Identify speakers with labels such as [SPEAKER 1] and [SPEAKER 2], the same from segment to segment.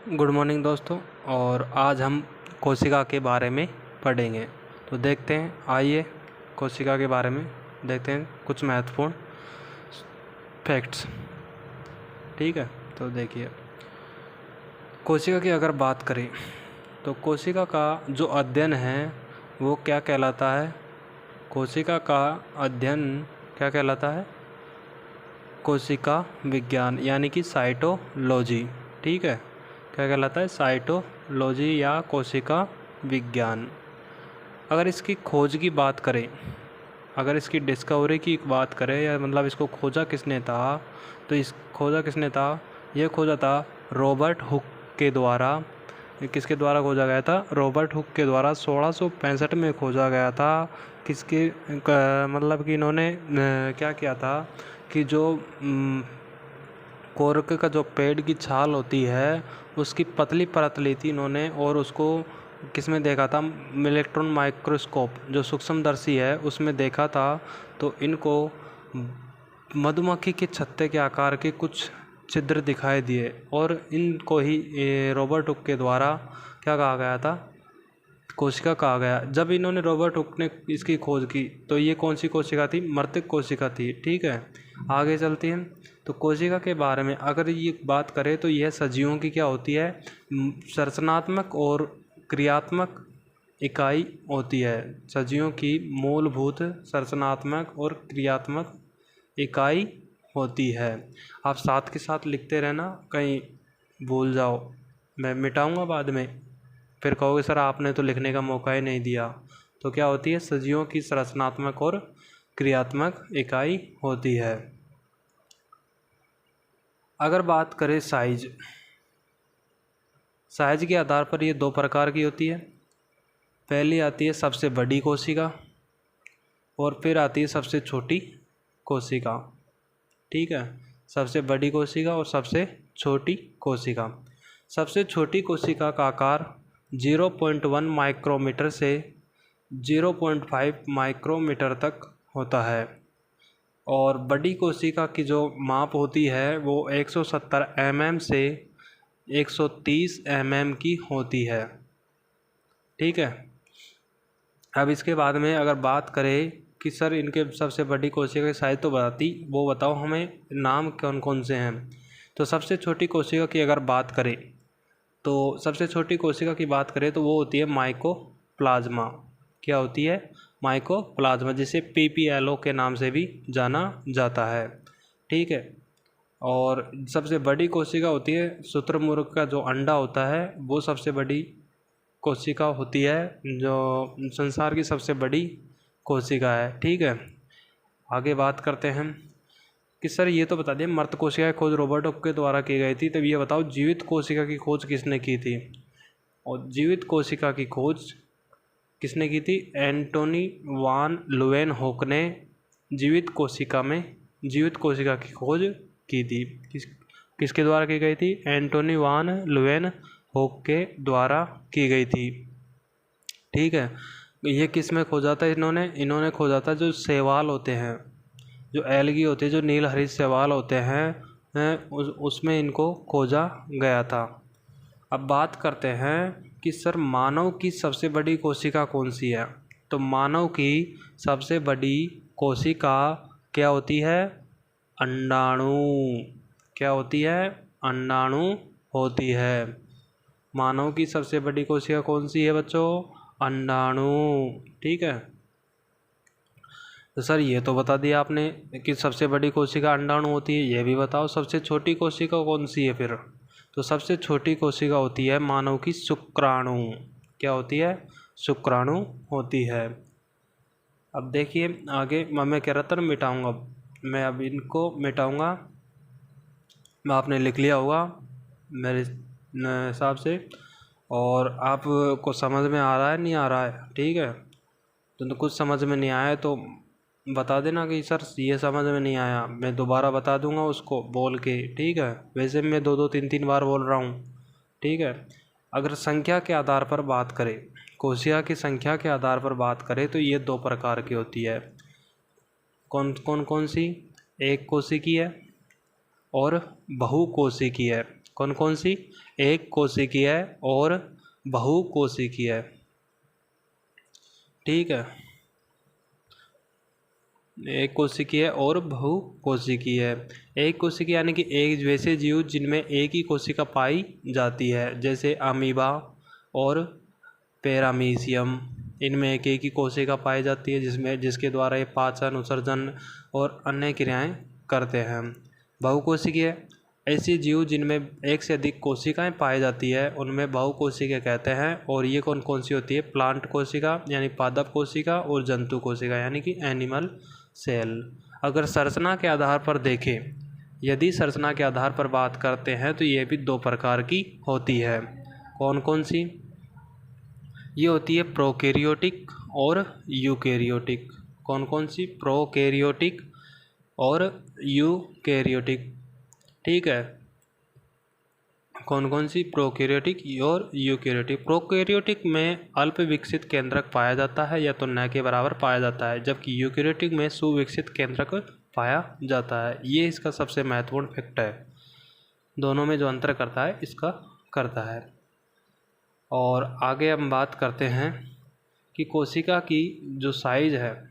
[SPEAKER 1] Good morning दोस्तों। और आज हम कोशिका के बारे में पढ़ेंगे। तो देखते हैं, आइए कोशिका के बारे में देखते हैं कुछ महत्वपूर्ण फैक्ट्स। ठीक है, तो देखिए, कोशिका की अगर बात करें तो कोशिका का जो अध्ययन है वो क्या कहलाता है? कोशिका का अध्ययन क्या कहलाता है? कोशिका विज्ञान, यानी कि साइटोलॉजी। ठीक है, क्या कहलाता है? साइटोलॉजी या कोशिका विज्ञान। अगर इसकी खोज की बात करें, अगर इसकी डिस्कवरी की बात करें, या मतलब इसको खोजा किसने था, तो इस खोजा किसने था? यह खोजा था रॉबर्ट हुक के द्वारा। किसके द्वारा खोजा गया था? रॉबर्ट हुक के द्वारा 1665 में खोजा गया था। किसके मतलब कि इन्होंने क्या किया था कि जो कोर्क का जो पेड़ की छाल होती है उसकी पतली परत ली थी इन्होंने, और उसको किस में देखा था? इलेक्ट्रॉन माइक्रोस्कोप, जो सूक्ष्मदर्शी है, उसमें देखा था। तो इनको मधुमक्खी के छत्ते के आकार के कुछ छिद्र दिखाई दिए, और इनको ही रॉबर्ट हुक के द्वारा क्या कहा गया था? कोशिका कहा गया। जब इन्होंने रॉबर्ट हुक ने इसकी खोज की तो ये कौन सी कोशिका थी? मृतिक कोशिका थी। ठीक है, आगे चलती हैं। तो कोशिका के बारे में अगर ये बात करें तो यह सजीवों की क्या होती है? संरचनात्मक और क्रियात्मक इकाई होती है। सजीवों की मूलभूत संरचनात्मक और क्रियात्मक इकाई होती है। आप साथ के साथ लिखते रहना, कहीं भूल जाओ, मैं मिटाऊंगा बाद में, फिर कहोगे सर आपने तो लिखने का मौका ही नहीं दिया। तो क्या होती है? सजीवों की संरचनात्मक और क्रियात्मक इकाई होती है। अगर बात करें साइज के आधार पर ये दो प्रकार की होती है। पहली आती है सबसे बड़ी कोशिका, और फिर आती है सबसे छोटी कोशिका। ठीक है, सबसे बड़ी कोशिका और सबसे छोटी कोशिका। सबसे छोटी कोशिका का आकार 0.1 माइक्रोमीटर से 0.5 माइक्रोमीटर तक होता है, और बड़ी कोशिका की जो माप होती है वो 170 mm से 130 mm की होती है। ठीक है, अब इसके बाद में अगर बात करें कि सर इनके सबसे बड़ी कोशिका की साइज तो बताती, वो बताओ हमें नाम कौन कौन से हैं। तो सबसे छोटी कोशिका की अगर बात करें तो सबसे छोटी कोशिका की बात करें तो वो होती है माइकोप्लाज्मा। क्या होती है? माइकोप्लाज्मा, जिसे PPLO के नाम से भी जाना जाता है। ठीक है, और सबसे बड़ी कोशिका होती है शुतुरमुर्ग का जो अंडा होता है, वो सबसे बड़ी कोशिका होती है, जो संसार की सबसे बड़ी कोशिका है। ठीक है, आगे बात करते हैं कि सर ये तो बता दिए मृत कोशिका की खोज रॉबर्ट हुक के द्वारा की गई थी, तब ये बताओ जीवित कोशिका की खोज किसने की थी? और जीवित कोशिका की खोज किसने की थी? एंटोनी वान ल्यूवेनहोक ने जीवित कोशिका की खोज की थी। किसके द्वारा की गई थी? एंटोनी वान ल्यूवेनहोक के द्वारा की गई थी। ठीक है, ये किस में खोजा था इन्होंने खोजा था जो शैवाल होते हैं, जो एल्गी होते हैं, जो नील हरित शैवाल होते हैं, उसमें इनको खोजा गया था। अब बात करते हैं कि सर मानव की सबसे बड़ी कोशिका कौन सी है? तो मानव की सबसे बड़ी कोशिका क्या होती है? अंडाणु। क्या होती है? अंडाणु होती है। मानव की सबसे बड़ी कोशिका कौन सी है बच्चों? अंडाणु। ठीक है, तो सर ये तो बता दिया आपने कि सबसे बड़ी कोशिका अंडाणु होती है, ये भी बताओ सबसे छोटी कोशिका कौन सी है फिर? तो सबसे छोटी कोशिका होती है मानव की शुक्राणु। क्या होती है? शुक्राणु होती है। अब देखिए आगे, मैं कह रहा था मिटाऊंगा, मैं अब इनको मिटाऊंगा। आपने लिख लिया होगा मेरे हिसाब से, और आपको समझ में आ रहा है नहीं आ रहा है? ठीक है, तो कुछ समझ में नहीं आया तो बता देना कि सर ये समझ में नहीं आया, मैं दोबारा बता दूंगा उसको बोल के। ठीक है, वैसे मैं 2-2 3-3 बार बोल रहा हूँ। ठीक है, अगर संख्या के आधार पर बात करें, कोशिका की संख्या के आधार पर बात करें तो ये दो प्रकार की होती है। कौन कौन कौन सी? एक कोशिकीय और बहुकोशिकीय। कौन कौन सी? एक कोशिकीय और बहुकोशिकीय। ठीक है, एक कोशिकीय और बहुकोशिकीय। एक कोशिकीय यानी कि एक वैसे जीव जिनमें एक ही कोशिका पाई जाती है, जैसे अमीबा और पैरामीशियम। इनमें एक ही कोशिका पाई जाती है जिसके द्वारा ये पाचन, उत्सर्जन और अन्य क्रियाएं करते हैं। बहुकोशिकीय ऐसे जीव जिनमें एक से अधिक कोशिकाएं पाई जाती है उनमें बहुकोशिकीय कहते हैं। और ये कौन कौन सी होती है? प्लांट कोशिका यानी पादप कोशिका और जंतु कोशिका यानी कि एनिमल सेल। अगर संरचना के आधार पर देखें, यदि संरचना के आधार पर बात करते हैं तो ये भी दो प्रकार की होती है। कौन कौन सी? ये होती है प्रोकैरियोटिक और यूकैरियोटिक। कौन कौन सी? प्रोकैरियोटिक और यूकैरियोटिक। ठीक है, कौन कौन सी? प्रोकैरियोटिक और यूकैरियोटिक। प्रोकैरियोटिक में अल्प विकसित केंद्रक पाया जाता है या तो न के बराबर पाया जाता है, जबकि यूकैरियोटिक में सुविकसित केंद्रक पाया जाता है। ये इसका सबसे महत्वपूर्ण फैक्ट है, दोनों में जो अंतर करता है इसका करता है। और आगे हम बात करते हैं कि कोशिका की जो साइज है,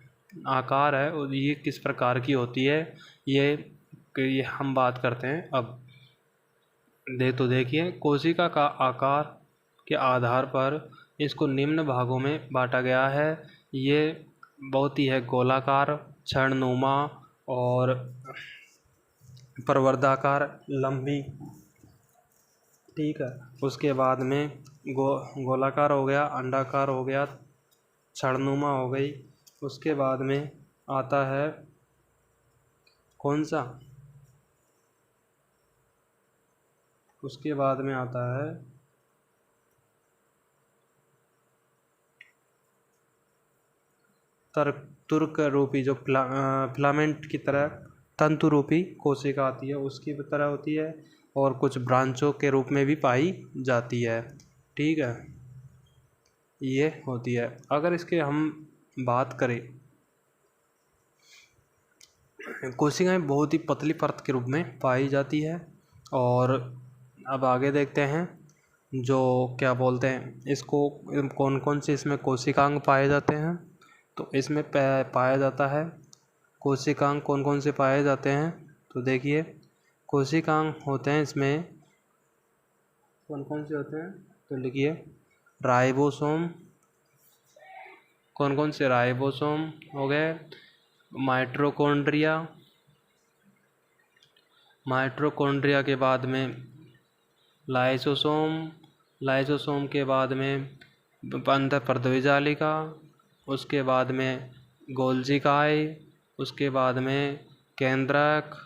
[SPEAKER 1] आकार है, और ये किस प्रकार की होती है, ये हम बात करते हैं अब। देखिए, कोशिका का आकार के आधार पर इसको निम्न भागों में बांटा गया है। ये बहुत ही है गोलाकार, क्षणनुमा और प्रवर्धाकार, लंबी। ठीक है, उसके बाद में गोलाकार हो गया, अंडाकार हो गया, क्षणनुमा हो गई। उसके बाद में आता है कौन सा? उसके बाद में आता है तुर्क रूपी, जो फिलामेंट की तरह तंतु रूपी कोशिका आती है उसकी तरह होती है, और कुछ ब्रांचों के रूप में भी पाई जाती है। ठीक है, ये होती है। अगर इसके हम बात करें, कोशिकाएं बहुत ही पतली परत के रूप में पाई जाती है। और अब आगे देखते हैं, जो क्या बोलते हैं इसको, कौन कौन से इसमें कोशिकांग पाए जाते हैं। तो इसमें पाया जाता है कोशिकांग कौन कौन से पाए जाते हैं। तो देखिए, कोशिकांग होते हैं इसमें कौन कौन से होते हैं, तो लिखिए राइबोसोम। कौन कौन से? राइबोसोम हो गए, माइटोकॉन्ड्रिया के बाद में लाइसोसोम के बाद में अंतःपर्दवी जालिका, उसके बाद में गोल्जिकाई, उसके बाद में केंद्रक।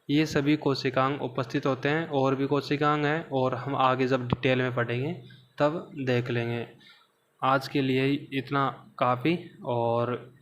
[SPEAKER 1] ये सभी कोशिकांग उपस्थित होते हैं। और भी कोशिकांग हैं, और हम आगे जब डिटेल में पढ़ेंगे तब देख लेंगे। आज के लिए इतना काफ़ी। और